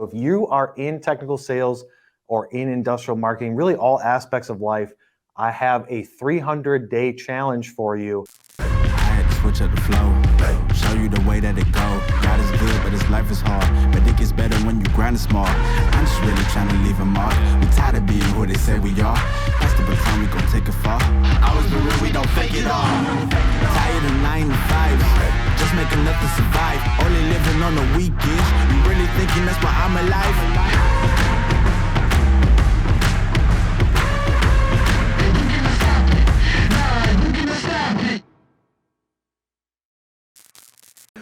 If you are in technical sales or in industrial marketing, really all aspects of life, I have a 300-day challenge for you. I had to switch up the flow, show you the way that it go. God is good, but his life is hard. But it gets better when you grind it smart. I'm just really trying to leave a mark. We tired of being who they say we are. That's the baton, we gon' take it far. Always been real, we don't fake it all. Tired of 9 to 5, just make enough to survive. Only living on the weekends. You really thinking that's why I'm alive?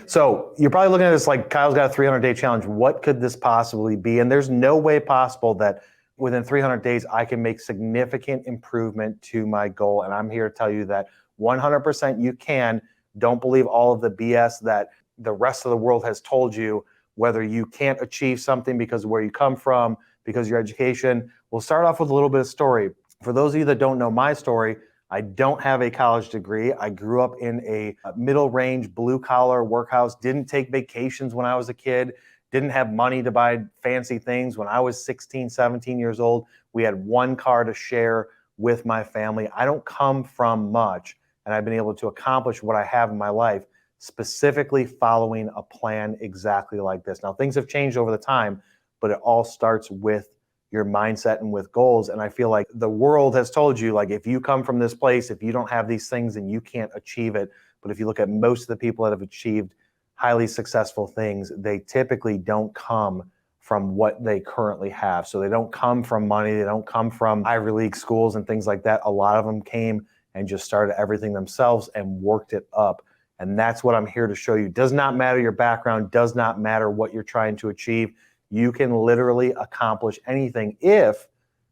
So you're probably looking at this like, Kyle's got a 300-day challenge. What could this possibly be? And there's no way possible that within 300 days, I can make significant improvement to my goal. And I'm here to tell you that 100% you can. Don't believe all of the BS that the rest of the world has told you, whether you can't achieve something because of where you come from, because of your education. We'll start off with a little bit of story. For those of you that don't know my story, I don't have a college degree. I grew up in a middle-range, blue-collar workhouse, didn't take vacations when I was a kid, didn't have money to buy fancy things. When I was 16, 17 years old, we had one car to share with my family. I don't come from much, and I've been able to accomplish what I have in my life, specifically following a plan exactly like this. Now, things have changed over the time, but it all starts with your mindset and with goals. And I feel like the world has told you, like, if you come from this place, if you don't have these things, then you can't achieve it. But if you look at most of the people that have achieved highly successful things, they typically don't come from what they currently have. So they don't come from money. They don't come from Ivy League schools and things like that. A lot of them came and just started everything themselves and worked it up. And that's what I'm here to show you. Does not matter your background, does not matter what you're trying to achieve. You can literally accomplish anything if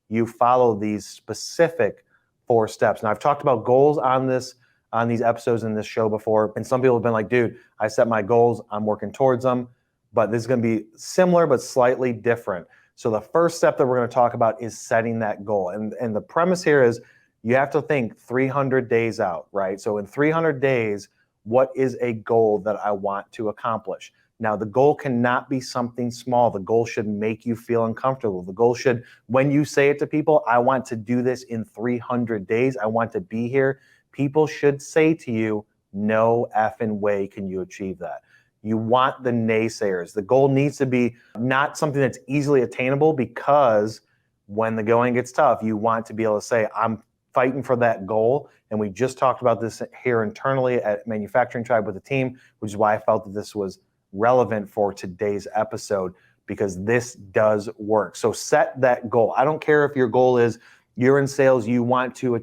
you follow these specific 4 steps. Now, I've talked about goals on these episodes in this show before, and some people have been like, dude, I set my goals, I'm working towards them, but this is gonna be similar but slightly different. So the first step that we're gonna talk about is setting that goal. And the premise here is you have to think 300 days out, right? So in 300 days, what is a goal that I want to accomplish? Now, the goal cannot be something small. The goal should make you feel uncomfortable. The goal should, when you say it to people, I want to do this in 300 days, I want to be here, people should say to you, no effing way can you achieve that. You want the naysayers. The goal needs to be not something that's easily attainable, because when the going gets tough, you want to be able to say, I'm fighting for that goal. And we just talked about this here internally at Manufacturing Tribe with the team, which is why I felt that this was relevant for today's episode, because this does work. So set that goal. I don't care if your goal is you're in sales, you want to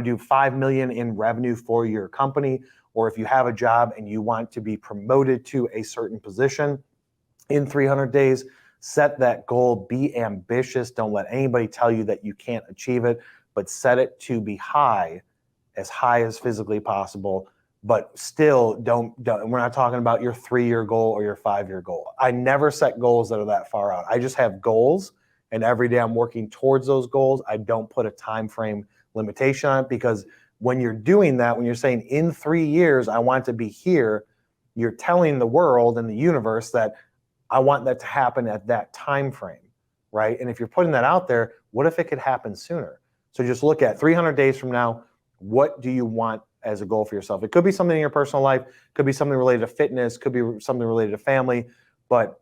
do 5 million in revenue for your company, or if you have a job and you want to be promoted to a certain position in 300 days, set that goal, be ambitious. Don't let anybody tell you that you can't achieve it, but set it to be high as physically possible. But still, don't, we're not talking about your 3-year goal or your 5-year goal. I never set goals that are that far out. I just have goals, and every day I'm working towards those goals. I don't put a time frame limitation on it, because when you're doing that, when you're saying in 3 years, I want to be here, you're telling the world and the universe that I want that to happen at that time frame, right? And if you're putting that out there, what if it could happen sooner? So just look at 300 days from now, what do you want as a goal for yourself? It could be something in your personal life, could be something related to fitness, could be something related to family. But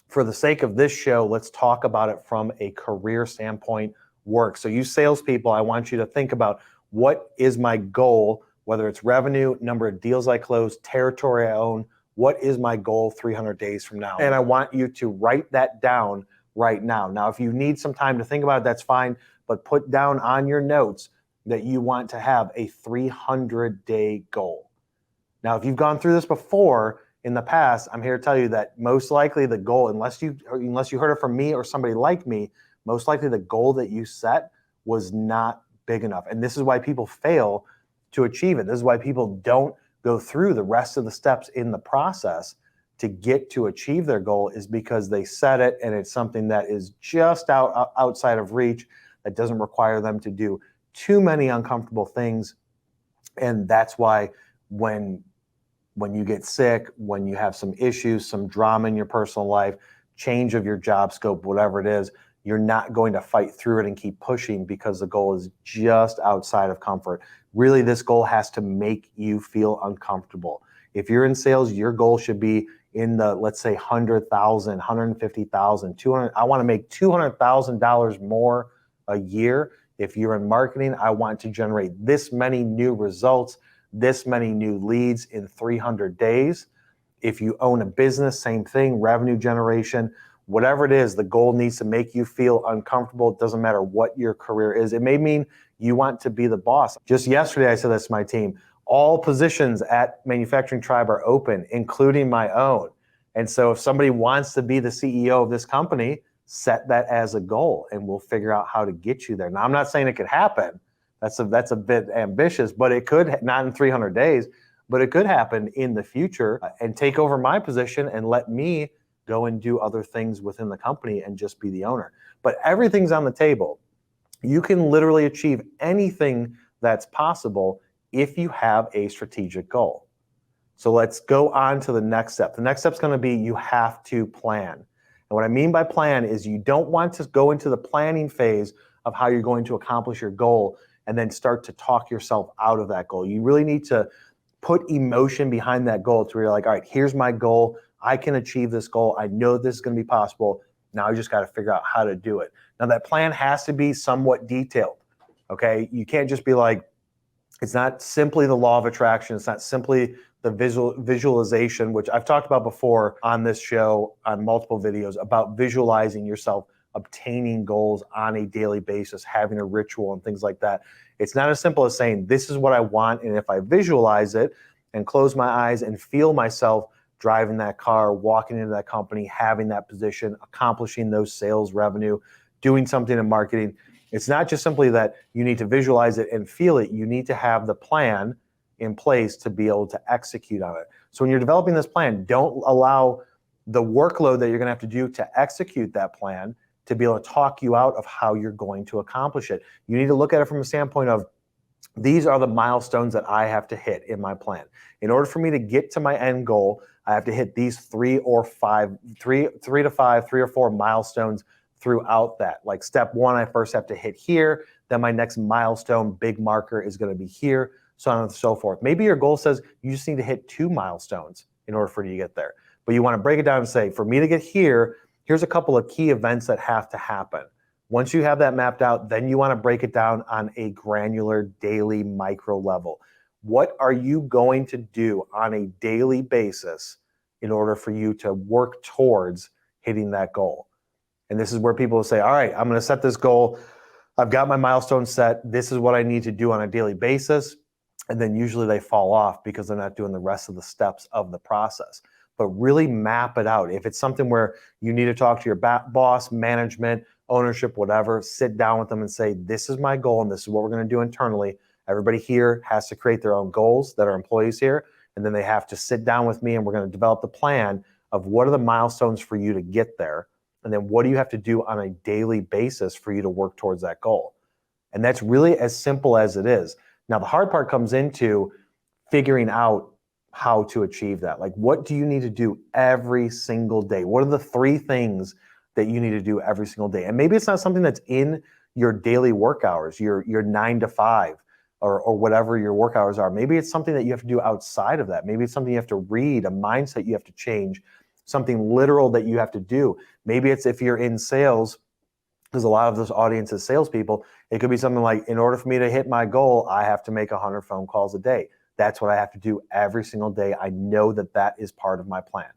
for the sake of this show, let's talk about it from a career standpoint, work. So you salespeople, I want you to think about, what is my goal, whether it's revenue, number of deals I close, territory I own, what is my goal 300 days from now? And I want you to write that down right now. Now, if you need some time to think about it, that's fine, but put down on your notes that you want to have a 300-day goal. Now, if you've gone through this before in the past, I'm here to tell you that most likely the goal, unless you heard it from me or somebody like me, most likely the goal that you set was not big enough. And this is why people fail to achieve it. This is why people don't go through the rest of the steps in the process to get to achieve their goal, is because they set it and it's something that is just outside of reach, that doesn't require them to do too many uncomfortable things. And that's why when you get sick, when you have some issues, some drama in your personal life, change of your job scope, whatever it is, you're not going to fight through it and keep pushing because the goal is just outside of comfort. Really, this goal has to make you feel uncomfortable. If you're in sales, your goal should be in the, let's say, 100,000, 150,000, 200. I want to make $200,000 more a year. If you're in marketing, I want to generate this many new results, this many new leads in 300 days. If you own a business, same thing, revenue generation, whatever it is, the goal needs to make you feel uncomfortable. It doesn't matter what your career is. It may mean you want to be the boss. Just yesterday, I said this to my team. All positions at Manufacturing Tribe are open, including my own. And so if somebody wants to be the CEO of this company, set that as a goal and we'll figure out how to get you there. Now, I'm not saying it could happen. That's a bit ambitious, but it could, not in 300 days, but it could happen in the future and take over my position and let me go and do other things within the company and just be the owner. But everything's on the table. You can literally achieve anything that's possible if you have a strategic goal. So let's go on to the next step. The next step is going to be you have to plan. And what I mean by plan is you don't want to go into the planning phase of how you're going to accomplish your goal and then start to talk yourself out of that goal. You really need to put emotion behind that goal to where you're like, all right, here's my goal. I can achieve this goal. I know this is going to be possible. Now I just got to figure out how to do it. Now that plan has to be somewhat detailed. Okay. You can't just be like, it's not simply the law of attraction. It's not simply the visualization, which I've talked about before on this show on multiple videos about visualizing yourself obtaining goals on a daily basis, having a ritual and things like that. It's not as simple as saying, this is what I want. And if I visualize it and close my eyes and feel myself driving that car, walking into that company, having that position, accomplishing those sales revenue, doing something in marketing. It's not just simply that you need to visualize it and feel it. You need to have the plan in place to be able to execute on it. So when you're developing this plan, don't allow the workload that you're going to have to do to execute that plan to be able to talk you out of how you're going to accomplish it. You need to look at it from a standpoint of, these are the milestones that I have to hit in my plan. In order for me to get to my end goal, I have to hit these three or four milestones throughout that. Like step one, I first have to hit here. Then my next milestone, big marker, is going to be here, so on and so forth. Maybe your goal says you just need to hit 2 milestones in order for you to get there. But you want to break it down and say, for me to get here, here's a couple of key events that have to happen. Once you have that mapped out, then you want to break it down on a granular, daily, micro level. What are you going to do on a daily basis in order for you to work towards hitting that goal? And this is where people will say, all right, I'm going to set this goal. I've got my milestone set. This is what I need to do on a daily basis. And then usually they fall off because they're not doing the rest of the steps of the process. But really map it out. If it's something where you need to talk to your boss, management, ownership, whatever, sit down with them and say, this is my goal and this is what we're going to do internally. Everybody here has to create their own goals that are employees here. And then they have to sit down with me and we're going to develop the plan of what are the milestones for you to get there. And then what do you have to do on a daily basis for you to work towards that goal? And that's really as simple as it is. Now, the hard part comes into figuring out how to achieve that. Like, what do you need to do every single day? What are the 3 things that you need to do every single day? And maybe it's not something that's in your daily work hours, your 9 to 5 or whatever your work hours are. Maybe it's something that you have to do outside of that. Maybe it's something you have to read, a mindset you have to change, something literal that you have to do. Maybe it's if you're in sales, because a lot of this audience is salespeople, it could be something like, in order for me to hit my goal, I have to make 100 phone calls a day. That's what I have to do every single day. I know that that is part of my plan.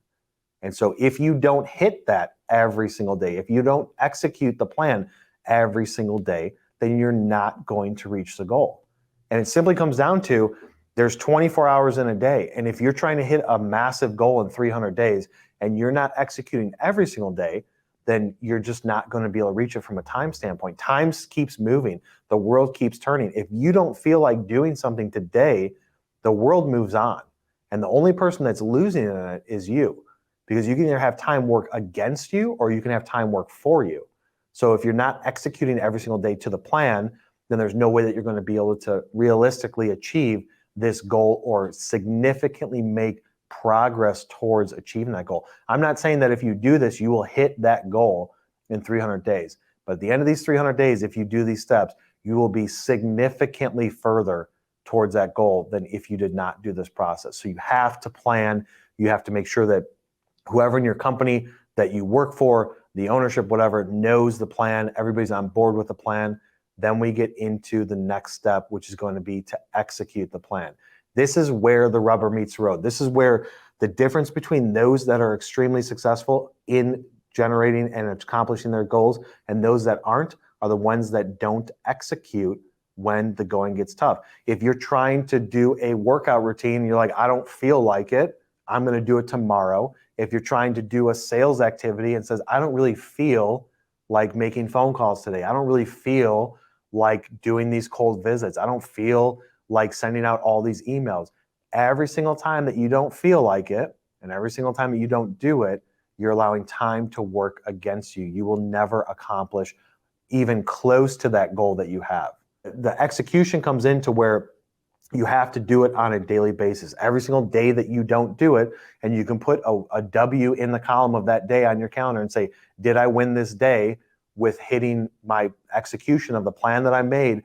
And so if you don't hit that every single day, if you don't execute the plan every single day, then you're not going to reach the goal. And it simply comes down to, there's 24 hours in a day. And if you're trying to hit a massive goal in 300 days and you're not executing every single day, then you're just not going to be able to reach it from a time standpoint. Time keeps moving. The world keeps turning. If you don't feel like doing something today, the world moves on. And the only person that's losing in it is you, because you can either have time work against you or you can have time work for you. So if you're not executing every single day to the plan, then there's no way that you're going to be able to realistically achieve this goal or significantly make progress towards achieving that goal. I'm not saying that if you do this, you will hit that goal in 300 days. But at the end of these 300 days, if you do these steps, you will be significantly further towards that goal than if you did not do this process. So you have to plan. You have to make sure that whoever in your company that you work for, the ownership, whatever, knows the plan. Everybody's on board with the plan. Then we get into the next step, which is going to be to execute the plan. This is where the rubber meets the road. This is where the difference between those that are extremely successful in generating and accomplishing their goals and those that aren't are the ones that don't execute when the going gets tough. If you're trying to do a workout routine, you're like, I don't feel like it, I'm going to do it tomorrow. If you're trying to do a sales activity and says, I don't really feel like making phone calls today, I don't really feel like doing these cold visits, I don't feel like sending out all these emails. Every single time that you don't feel like it, and every single time that you don't do it, you're allowing time to work against you. You will never accomplish even close to that goal that you have. The execution comes into where you have to do it on a daily basis. Every single day that you don't do it, and you can put a W in the column of that day on your calendar and say, did I win this day with hitting my execution of the plan that I made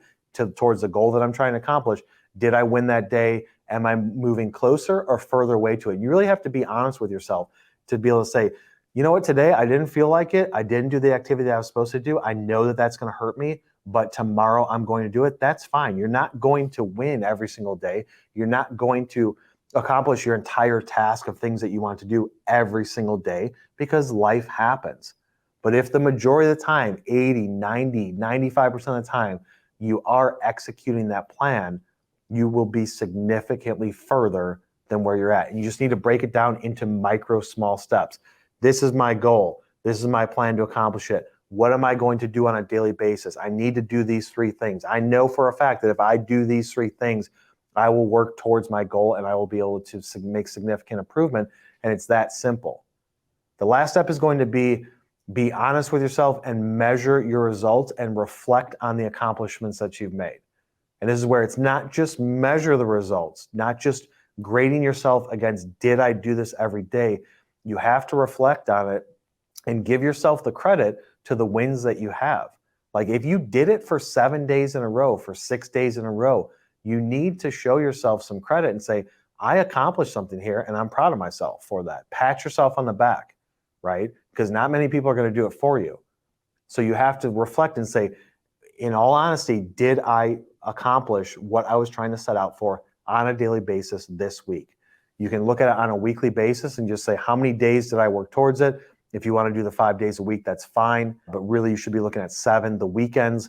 towards the goal that I'm trying to accomplish? Did I win that day? Am I moving closer or further away to it? You really have to be honest with yourself to be able to say, you know what, today I didn't feel like it. I didn't do the activity that I was supposed to do. I know that that's going to hurt me, but tomorrow I'm going to do it. That's fine. You're not going to win every single day. You're not going to accomplish your entire task of things that you want to do every single day because life happens. But if the majority of the time, 80, 90, 95% of the time, you are executing that plan, you will be significantly further than where you're at. And you just need to break it down into micro, small steps. This is my goal. This is my plan to accomplish it. What am I going to do on a daily basis? I need to do these 3 things. I know for a fact that if I do these 3 things, I will work towards my goal and I will be able to make significant improvement. And it's that simple. The last step is going to be honest with yourself and measure your results and reflect on the accomplishments that you've made. And this is where it's not just measure the results, not just grading yourself against, did I do this every day? You have to reflect on it and give yourself the credit to the wins that you have. Like if you did it for 7 days in a row, for 6 days in a row, you need to show yourself some credit and say, I accomplished something here and I'm proud of myself for that. Pat yourself on the back, right? Because not many people are going to do it for you. So you have to reflect and say, in all honesty, did I accomplish what I was trying to set out for on a daily basis this week? You can look at it on a weekly basis and just say, how many days did I work towards it? If you want to do the 5 days a week, that's fine. But really, you should be looking at 7. The weekends,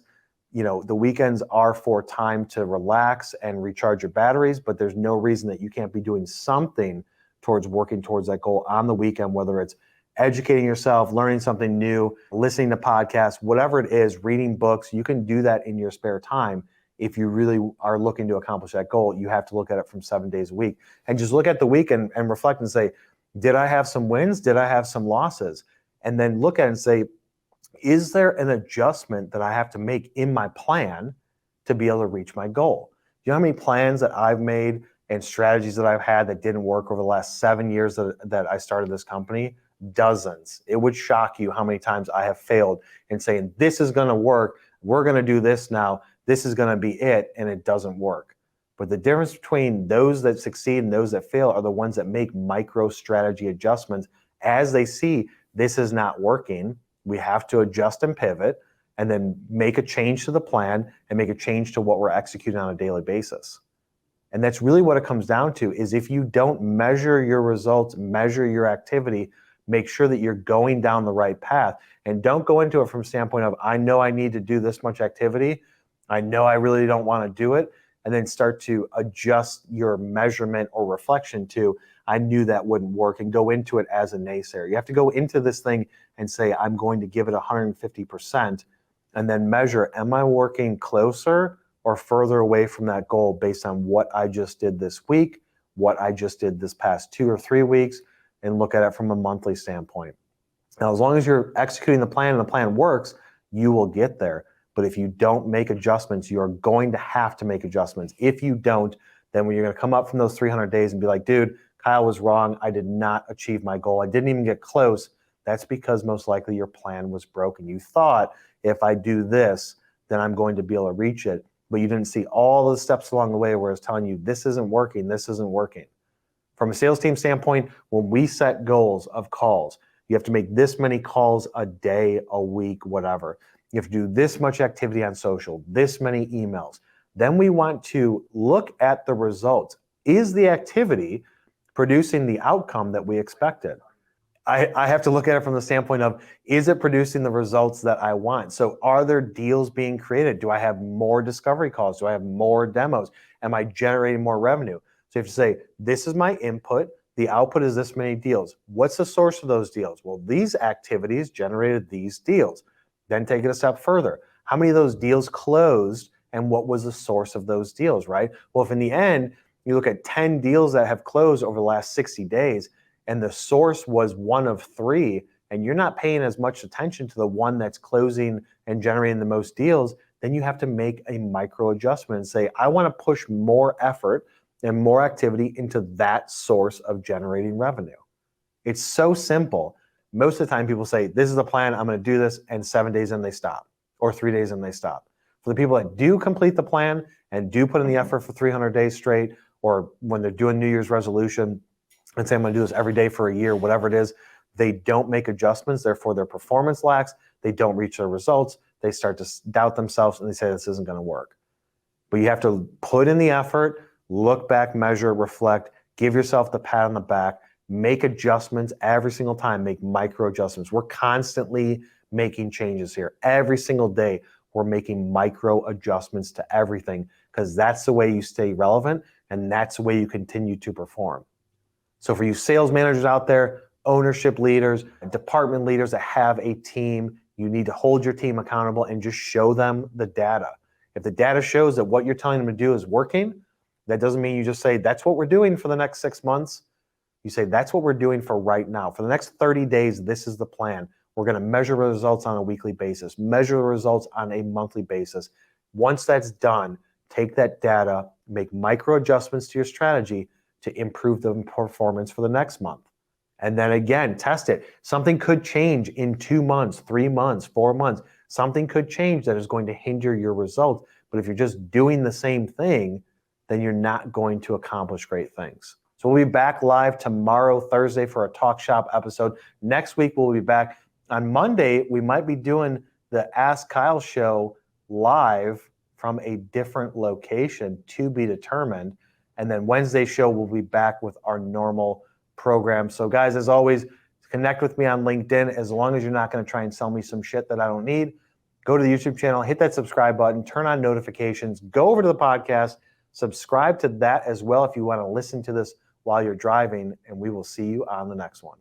the weekends are for time to relax and recharge your batteries, but there's no reason that you can't be doing something towards working towards that goal on the weekend, whether it's educating yourself, learning something new, listening to podcasts, whatever it is, reading books. You can do that in your spare time. If you really are looking to accomplish that goal, you have to look at it from 7 days a week and just look at the week and reflect and say, did I have some wins? Did I have some losses? And then look at it and say, is there an adjustment that I have to make in my plan to be able to reach my goal? Do you know how many plans that I've made and strategies that I've had that didn't work over the last 7 years that I started this company? Dozens. It would shock you how many times I have failed in saying, this is going to work. We're going to do this now. This is going to be it. And it doesn't work. But the difference between those that succeed and those that fail are the ones that make micro strategy adjustments as they see this is not working. We have to adjust and pivot and then make a change to the plan and make a change to what we're executing on a daily basis. And that's really what it comes down to is if you don't measure your results, measure your activity, make sure that you're going down the right path and don't go into it from a standpoint of, I know I need to do this much activity. I know I really don't want to do it. And then start to adjust your measurement or reflection to, I knew that wouldn't work, and go into it as a naysayer. You have to go into this thing and say, I'm going to give it 150% and then measure, am I working closer or further away from that goal based on what I just did this week, what I just did this past 2 or 3 weeks, and look at it from a monthly standpoint. Now, as long as you're executing the plan and the plan works, you will get there. But if you don't make adjustments, you're going to have to make adjustments. If you don't, then when you're going to come up from those 300 days and be like, dude, Kyle was wrong. I did not achieve my goal. I didn't even get close. That's because most likely your plan was broken. You thought if I do this, then I'm going to be able to reach it. But you didn't see all the steps along the way where it's telling you this isn't working, this isn't working. From a sales team standpoint, when we set goals of calls, you have to make this many calls a day, a week, whatever. You have to do this much activity on social, this many emails. Then we want to look at the results. Is the activity producing the outcome that we expected? I have to look at it from the standpoint of, is it producing the results that I want? So are there deals being created? Do I have more discovery calls? Do I have more demos? Am I generating more revenue? So you have to say, this is my input. The output is this many deals. What's the source of those deals? Well, these activities generated these deals. Then take it a step further. How many of those deals closed and what was the source of those deals, right? Well, if in the end, you look at 10 deals that have closed over the last 60 days, and the source was one of 3, and you're not paying as much attention to the one that's closing and generating the most deals, then you have to make a micro adjustment and say, I want to push more effort and more activity into that source of generating revenue. It's so simple. Most of the time people say, this is the plan, I'm going to do this, and 7 days in they stop, or 3 days in they stop. For the people that do complete the plan and do put in the effort for 300 days straight, or when they're doing New Year's resolution, and say, I'm going to do this every day for a year, whatever it is, they don't make adjustments. Therefore, their performance lacks. They don't reach their results. They start to doubt themselves and they say, this isn't going to work. But you have to put in the effort, look back, measure, reflect, give yourself the pat on the back, make adjustments every single time, make micro adjustments. We're constantly making changes here. Every single day, we're making micro adjustments to everything because that's the way you stay relevant and that's the way you continue to perform. So for you sales managers out there, ownership leaders, department leaders that have a team, you need to hold your team accountable and just show them the data. If the data shows that what you're telling them to do is working, that doesn't mean you just say, that's what we're doing for the next 6 months. You say, that's what we're doing for right now. For the next 30 days, this is the plan. We're going to measure results on a weekly basis, measure the results on a monthly basis. Once that's done, take that data, make micro adjustments to your strategy to improve the performance for the next month. And then again, test it. Something could change in 2 months, 3 months, 4 months. Something could change that is going to hinder your results. But if you're just doing the same thing, then you're not going to accomplish great things. So we'll be back live tomorrow, Thursday, for a Talk Shop episode. Next week, we'll be back. On Monday, we might be doing the Ask Kyle show live from a different location to be determined. And then Wednesday's show, we'll be back with our normal program. So guys, as always, connect with me on LinkedIn. As long as you're not going to try and sell me some shit that I don't need, go to the YouTube channel, hit that subscribe button, turn on notifications, go over to the podcast, subscribe to that as well if you want to listen to this while you're driving, and we will see you on the next one.